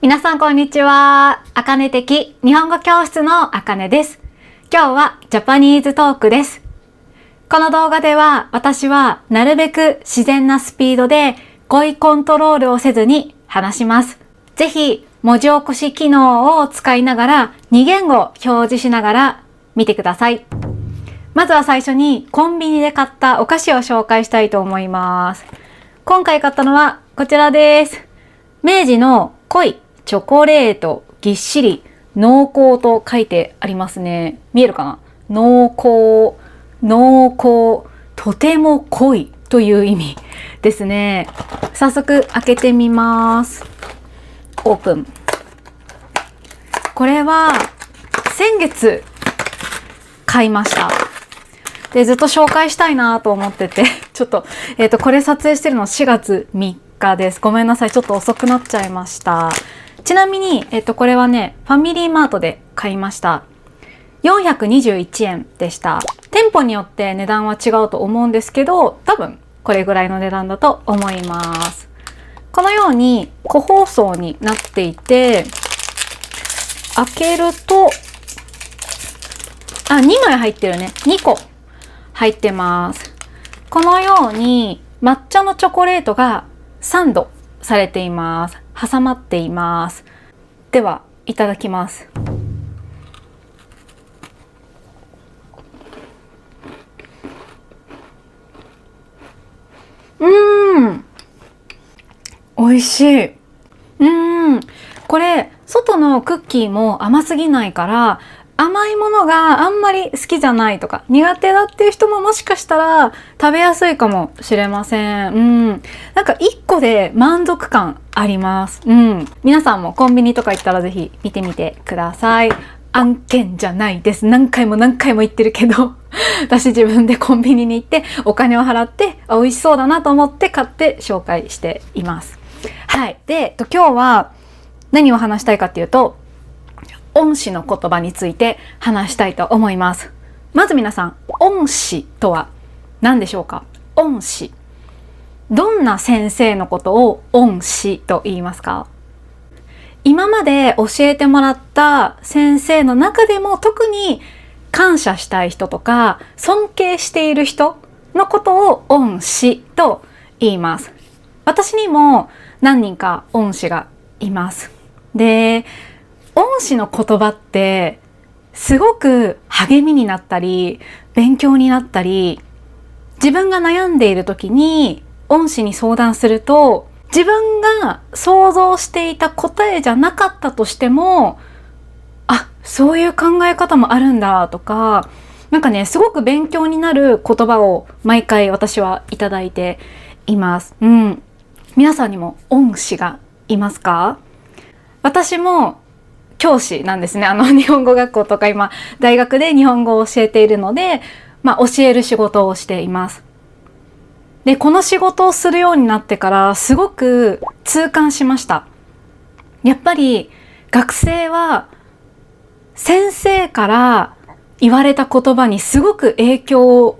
皆さんこんにちは。あかね的日本語教室のあかねです。今日はジャパニーズトークです。この動画では私はなるべく自然なスピードで語彙コントロールをせずに話します。ぜひ文字起こし機能を使いながら2言語表示しながら見てください。まずは最初にコンビニで買ったお菓子を紹介したいと思います。今回買ったのはこちらです。明治の濃いチョコレートぎっしり濃厚と書いてありますね。見えるかな？濃厚、とても濃いという意味ですね。早速開けてみます。オープン。これは先月買いました。で、ずっと紹介したいなと思ってて、ちょっと、これ撮影してるの4月3日です。ごめんなさい。ちょっと遅くなっちゃいました。ちなみに、これはね、ファミリーマートで買いました。421円でした。店舗によって値段は違うと思うんですけど、多分これぐらいの値段だと思います。このように個包装になっていて、開けると、2枚入ってるね。2個入ってます。このように抹茶のチョコレートがサンドされています。挟まっています。では、いただきます。美味しい。これ、外のクッキーも甘すぎないから、甘いものがあんまり好きじゃないとか苦手だっていう人ももしかしたら食べやすいかもしれません。なんか1個で満足感あります。皆さんもコンビニとか行ったらぜひ見てみてください。案件じゃないです。何回も言ってるけど私自分でコンビニに行ってお金を払って美味しそうだなと思って買って紹介しています。はい。で、今日は何を話したいかっていうと、恩師の言葉について話したいと思います。まず皆さん、恩師とは何でしょうか？恩師。どんな先生のことを恩師と言いますか？今まで教えてもらった先生の中でも特に感謝したい人とか尊敬している人のことを恩師と言います。私にも何人か恩師がいます。で、恩師の言葉ってすごく励みになったり勉強になったり、自分が悩んでいる時に恩師に相談すると、自分が想像していた答えじゃなかったとしても、そういう考え方もあるんだとか、なんかね、すごく勉強になる言葉を毎回私はいただいています。皆さんにも恩師がいますか？私も教師なんですね。日本語学校とか今大学で日本語を教えているので、教える仕事をしています。で、この仕事をするようになってからすごく痛感しました。やっぱり学生は先生から言われた言葉にすごく影響を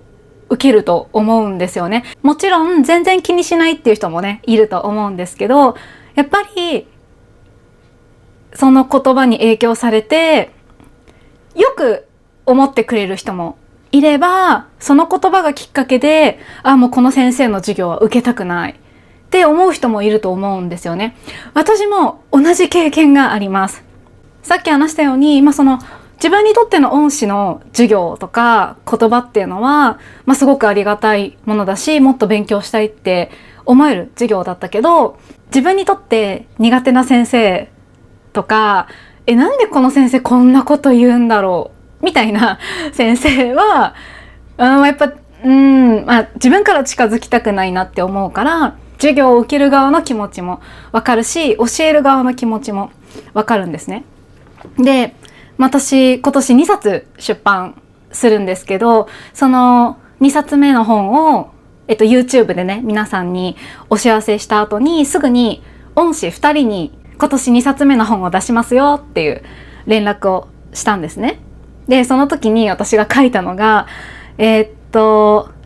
受けると思うんですよね。もちろん全然気にしないっていう人もね、いると思うんですけど、やっぱりその言葉に影響されてよく思ってくれる人もいれば、その言葉がきっかけでもうこの先生の授業は受けたくないって思う人もいると思うんですよね。私も同じ経験があります。さっき話したように、その自分にとっての恩師の授業とか言葉っていうのは、すごくありがたいものだし、もっと勉強したいって思える授業だったけど、自分にとって苦手な先生とか、なんでこの先生こんなこと言うんだろうみたいな先生は、やっぱ自分から近づきたくないなって思うから、授業を受ける側の気持ちもわかるし、教える側の気持ちもわかるんですね。で、私今年2冊出版するんですけど、その2冊目の本をYouTube でね、皆さんにお知らせした後にすぐに恩師2人に今年2冊目の本を出しますよっていう連絡をしたんですね。で、その時に私が書いたのが、今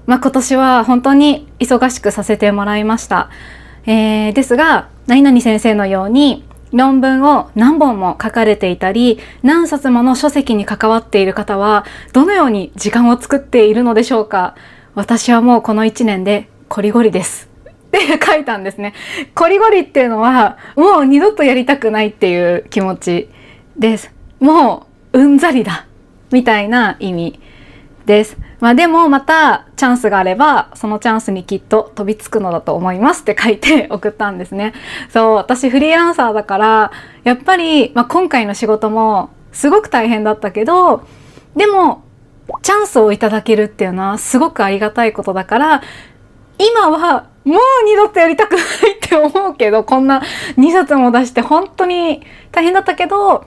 年は本当に忙しくさせてもらいました。ですが、何々先生のように論文を何本も書かれていたり、何冊もの書籍に関わっている方は、どのように時間を作っているのでしょうか。私はもうこの1年でコリゴリです。って書いたんですね。コリゴリっていうのは、もう二度とやりたくないっていう気持ちです。もう、うんざりだ。みたいな意味です。でもまたチャンスがあれば、そのチャンスにきっと飛びつくのだと思いますって書いて送ったんですね。そう、私フリーランサーだから、やっぱり、今回の仕事もすごく大変だったけど、でも、チャンスをいただけるっていうのはすごくありがたいことだから、今はもう二度とやりたくないって思うけど、こんな2冊も出して本当に大変だったけど、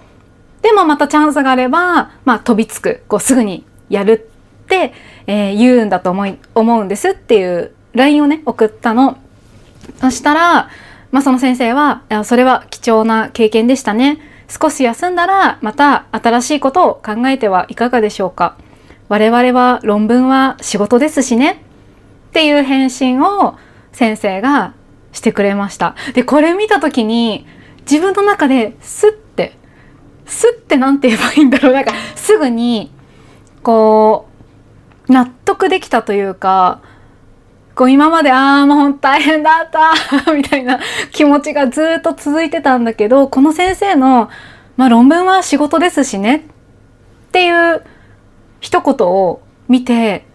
でもまたチャンスがあれば、飛びつく、すぐにやるって、言うんだと思うんですっていう LINE をね、送ったの。そしたら、その先生は、それは貴重な経験でしたね。少し休んだら、また新しいことを考えてはいかがでしょうか。我々は論文は仕事ですしね。っていう返信を先生がしてくれました。で、これ見た時に、自分の中でスッてなんて言えばいいんだろう。すぐに、納得できたというか、今までもう大変だったみたいな気持ちがずっと続いてたんだけど、この先生の、論文は仕事ですしねっていう一言を見て、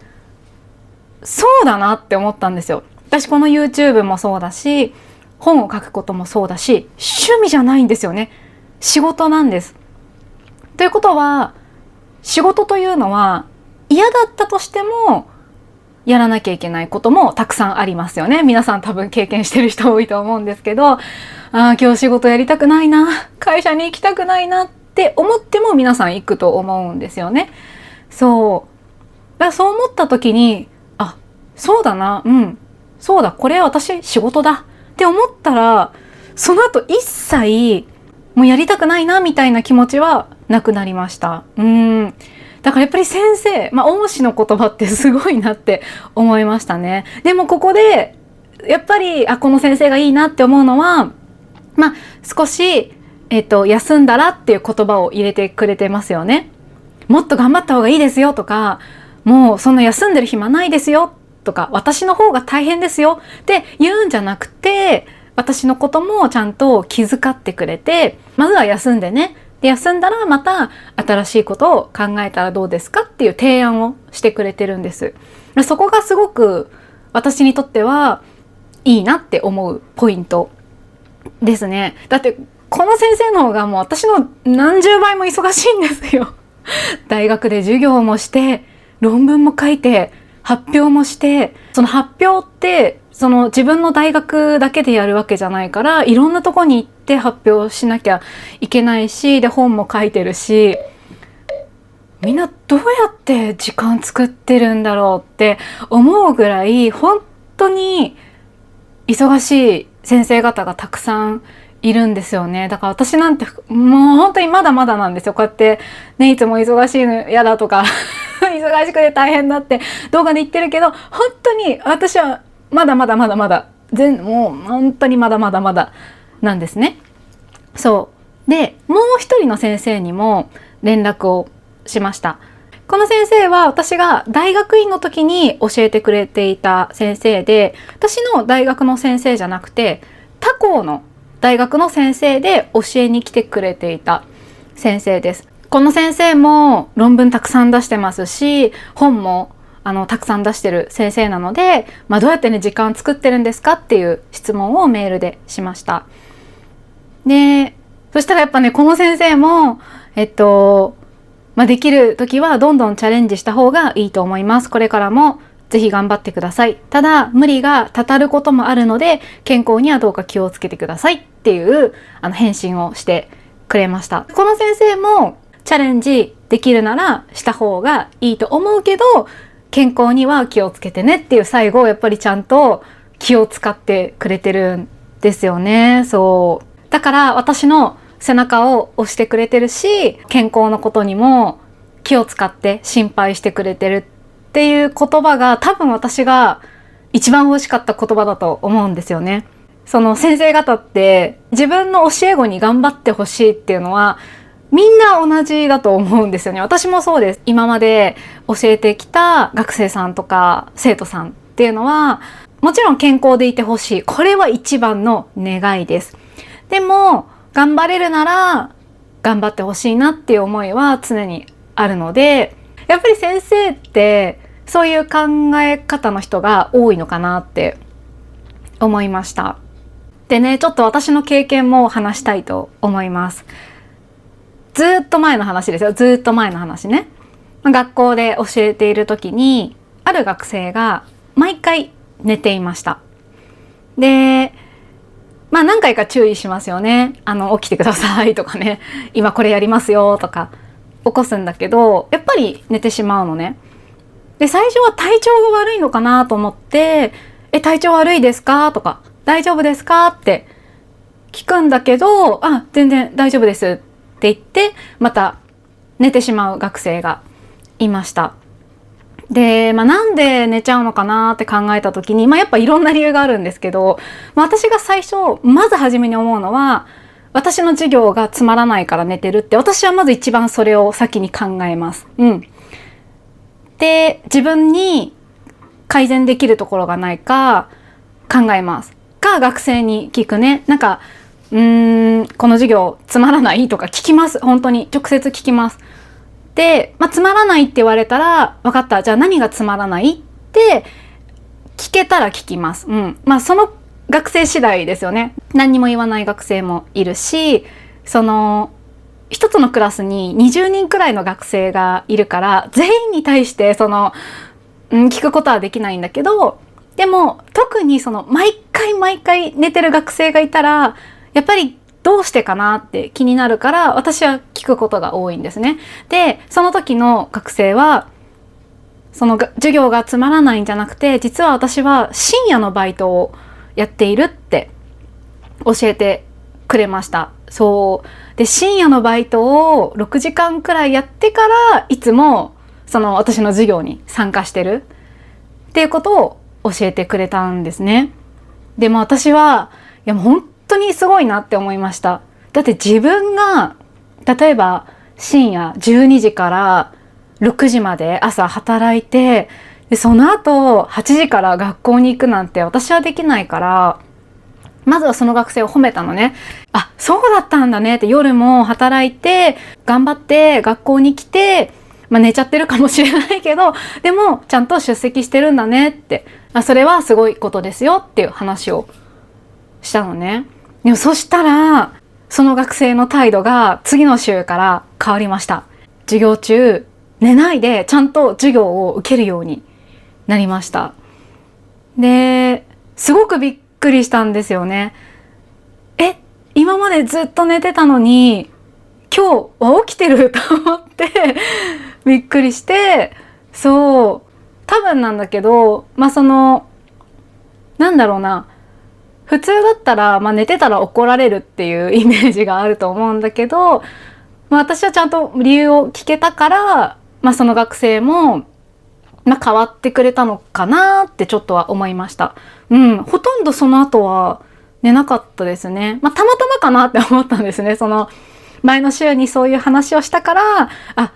そうだなって思ったんですよ。私この YouTube もそうだし、本を書くこともそうだし、趣味じゃないんですよね。仕事なんです。ということは、仕事というのは嫌だったとしてもやらなきゃいけないこともたくさんありますよね。皆さん多分経験してる人多いと思うんですけど、今日仕事やりたくないな、会社に行きたくないなって思っても皆さん行くと思うんですよね。そう。そう思った時に、そうだな、そうだ、これ私仕事だって思ったら、その後一切もうやりたくないなみたいな気持ちはなくなりました。だからやっぱり先生、恩師の言葉ってすごいなって思いましたね。でもここでやっぱりこの先生がいいなって思うのは、少し休んだらっていう言葉を入れてくれてますよね。もっと頑張った方がいいですよとか、もうそんな休んでる暇ないですよとか、私の方が大変ですよって言うんじゃなくて、私のこともちゃんと気遣ってくれて、まずは休んでね。で、休んだらまた新しいことを考えたらどうですかっていう提案をしてくれてるんです。そこがすごく私にとってはいいなって思うポイントですね。だってこの先生の方がもう私の何十倍も忙しいんですよ。大学で授業もして、論文も書いて、発表もして、その発表ってその自分の大学だけでやるわけじゃないから、いろんなとこに行って発表しなきゃいけないし、で本も書いてるし、みんなどうやって時間作ってるんだろうって思うぐらい本当に忙しい先生方がたくさんいるんですよね。だから私なんてもう本当にまだまだなんですよ。こうやってね、いつも忙しいの嫌だとか忙しくて大変だって動画で言ってるけど、本当に私はまだまだもう本当にまだまだなんですね。そうで、もう一人の先生にも連絡をしました。この先生は私が大学院の時に教えてくれていた先生で、私の大学の先生じゃなくて他校の大学の先生で教えに来てくれていた先生です。この先生も論文たくさん出してますし、本もたくさん出してる先生なので、どうやってね時間作ってるんですかっていう質問をメールでしました。で、そしたらやっぱね、この先生もできる時はどんどんチャレンジした方がいいと思います。これからもぜひ頑張ってください。ただ無理がたたることもあるので、健康にはどうか気をつけてくださいっていう返信をしてくれました。この先生もチャレンジできるならした方がいいと思うけど、健康には気をつけてねっていう最後、やっぱりちゃんと気を使ってくれてるんですよね。そう。だから私の背中を押してくれてるし、健康のことにも気を使って心配してくれてるっていう言葉が多分私が一番欲しかった言葉だと思うんですよね。その先生方って自分の教え子に頑張ってほしいっていうのはみんな同じだと思うんですよね。私もそうです。今まで教えてきた学生さんとか生徒さんっていうのはもちろん健康でいてほしい。これは一番の願いです。でも頑張れるなら頑張ってほしいなっていう思いは常にあるので、やっぱり先生ってそういう考え方の人が多いのかなって思いました。でね、ちょっと私の経験も話したいと思います。ずっと前の話ですよ。ずっと前の話ね。学校で教えている時にある学生が毎回寝ていました。で、何回か注意しますよね。起きてくださいとかね、今これやりますよとか起こすんだけど、やっぱり寝てしまうのね。で、最初は体調が悪いのかなと思って、体調悪いですかとか、大丈夫ですかって聞くんだけど、全然大丈夫ですって言って、また寝てしまう学生がいました。で、なんで寝ちゃうのかなって考えた時に、やっぱいろんな理由があるんですけど、私が最初、まず初めに思うのは、私の授業がつまらないから寝てるって、私はまず一番それを先に考えます。で、自分に改善できるところがないか考えます。学生に聞くね。この授業つまらないとか聞きます。本当に直接聞きます。で、つまらないって言われたら、分かった。じゃあ何がつまらないって聞けたら聞きます。その学生次第ですよね。何にも言わない学生もいるし、一つのクラスに20人くらいの学生がいるから、全員に対して聞くことはできないんだけど、でも特に毎回寝てる学生がいたら、やっぱりどうしてかなって気になるから、私は聞くことが多いんですね。で、その時の学生は、授業がつまらないんじゃなくて、実は私は深夜のバイトをやっているって教えてくれました。で、深夜のバイトを6時間くらいやってから、いつも私の授業に参加してるっていうことを教えてくれたんですね。でも私は、もう本当にすごいなって思いました。だって自分が例えば深夜12時から6時まで朝働いて、でその後8時から学校に行くなんて私はできないから、まずはその学生を褒めたのね。そうだったんだねって。夜も働いて頑張って学校に来て、寝ちゃってるかもしれないけど、でもちゃんと出席してるんだねって、それはすごいことですよっていう話をしたのね。でもそしたら、その学生の態度が次の週から変わりました。授業中寝ないでちゃんと授業を受けるようになりました。で、すごくびっくりしたんですよね。今までずっと寝てたのに今日は起きてると思ってびっくりして、多分なんだけど、なんだろうな、普通だったら、寝てたら怒られるっていうイメージがあると思うんだけど、私はちゃんと理由を聞けたから、その学生も、変わってくれたのかなってちょっとは思いました。ほとんどその後は寝なかったですね。たまたまかなって思ったんですね。前の週にそういう話をしたから、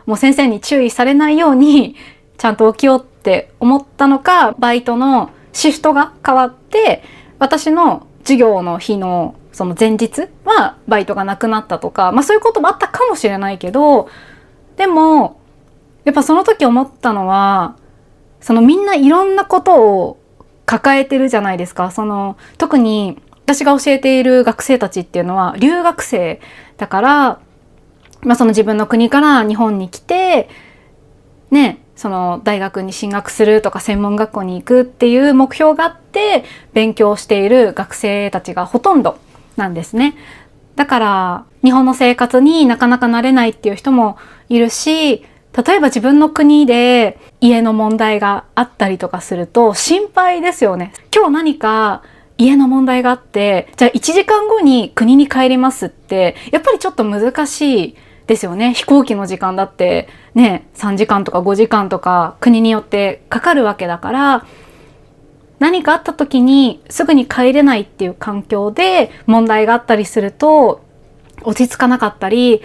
もう先生に注意されないようにちゃんと起きようって思ったのか、バイトのシフトが変わって、私の授業の日のその前日はバイトがなくなったとか、そういうこともあったかもしれないけど、でもやっぱその時思ったのは、みんないろんなことを抱えてるじゃないですか。特に私が教えている学生たちっていうのは留学生だから、自分の国から日本に来てね、大学に進学するとか専門学校に行くっていう目標があって勉強している学生たちがほとんどなんですね。だから日本の生活になかなか慣れないっていう人もいるし、例えば自分の国で家の問題があったりとかすると心配ですよね。今日何か家の問題があって、じゃあ1時間後に国に帰りますって、やっぱりちょっと難しいですよね。飛行機の時間だってね、3時間とか5時間とか国によってかかるわけだから、何かあった時にすぐに帰れないっていう環境で問題があったりすると落ち着かなかったり、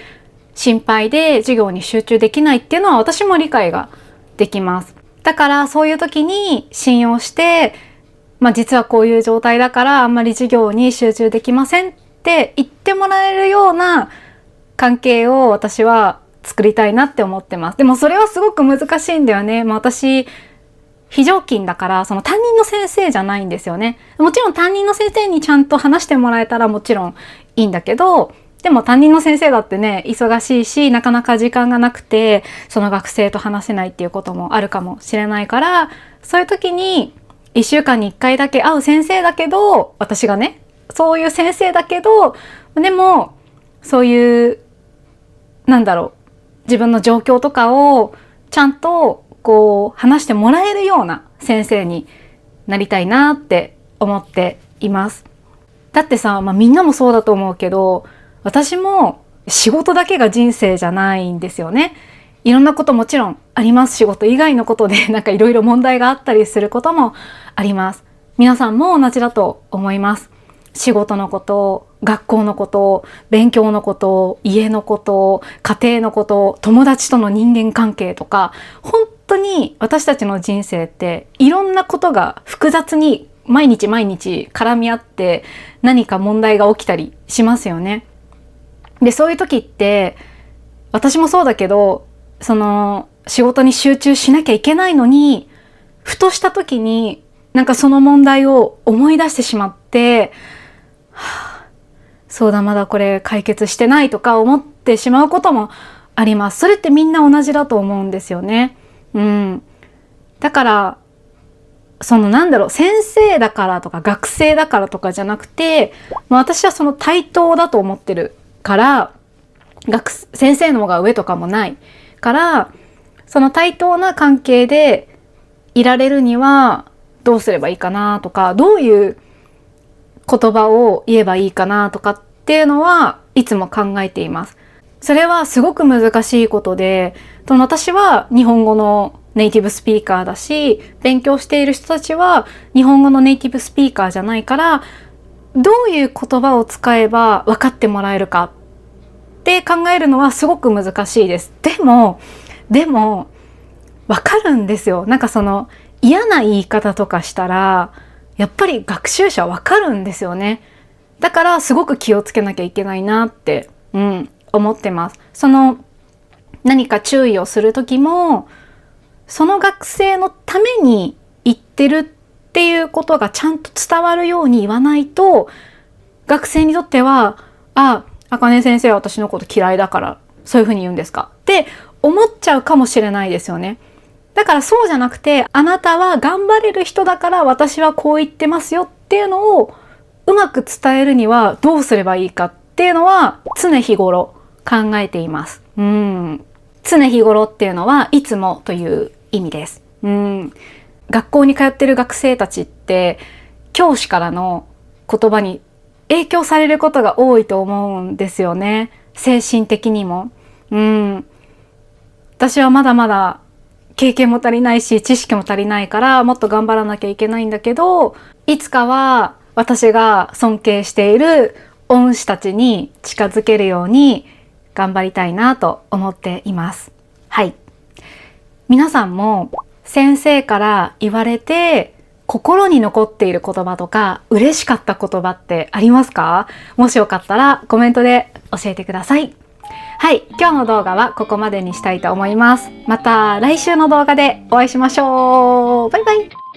心配で授業に集中できないっていうのは私も理解ができます。だからそういう時に信用して、実はこういう状態だからあんまり授業に集中できませんって言ってもらえるような関係を私は作りたいなって思ってます。でもそれはすごく難しいんだよね。私非常勤だから、その担任の先生じゃないんですよね。もちろん担任の先生にちゃんと話してもらえたらもちろんいいんだけど、でも担任の先生だってね、忙しいし、なかなか時間がなくて、その学生と話せないっていうこともあるかもしれないから、そういう時に1週間に1回だけ会う先生だけど、私がね、そういう先生だけど、でも、そういう、自分の状況とかをちゃんと話してもらえるような先生になりたいなって思っています。だってさ、みんなもそうだと思うけど、私も仕事だけが人生じゃないんですよね。いろんなこともちろんあります。仕事以外のことでいろいろ問題があったりすることもあります。皆さんも同じだと思います。仕事のこと、学校のこと、勉強のこと、家のこと、家庭のこと、友達との人間関係とか、本当に私たちの人生っていろんなことが複雑に毎日毎日絡み合って何か問題が起きたりしますよね。で、そういう時って私もそうだけど、その仕事に集中しなきゃいけないのに、ふとした時にその問題を思い出してしまって、そうだ、まだこれ解決してないとか思ってしまうこともあります。それってみんな同じだと思うんですよね。だから先生だからとか学生だからとかじゃなくて、私はその対等だと思ってるから、先生の方が上とかもないから、その対等な関係でいられるにはどうすればいいかなとか、どういう言葉を言えばいいかなとかっていうのはいつも考えています。それはすごく難しいことで、私は日本語のネイティブスピーカーだし、勉強している人たちは日本語のネイティブスピーカーじゃないから、どういう言葉を使えば分かってもらえるかって考えるのはすごく難しいです。でも分かるんですよ。嫌な言い方とかしたらやっぱり学習者わかるんですよね。だからすごく気をつけなきゃいけないなって、思ってます。何か注意をする時も、その学生のために言ってるっていうことがちゃんと伝わるように言わないと、学生にとっては、あかね先生は私のこと嫌いだからそういうふうに言うんですかって思っちゃうかもしれないですよね。だからそうじゃなくて、あなたは頑張れる人だから私はこう言ってますよっていうのをうまく伝えるにはどうすればいいかっていうのは常日頃考えています。常日頃っていうのはいつもという意味です。学校に通ってる学生たちって教師からの言葉に影響されることが多いと思うんですよね。精神的にも。私はまだまだ経験も足りないし知識も足りないからもっと頑張らなきゃいけないんだけど、いつかは私が尊敬している恩師たちに近づけるように頑張りたいなと思っています。はい。皆さんも先生から言われて心に残っている言葉とか嬉しかった言葉ってありますか？もしよかったらコメントで教えてください。はい、今日の動画はここまでにしたいと思います。また来週の動画でお会いしましょう。バイバイ。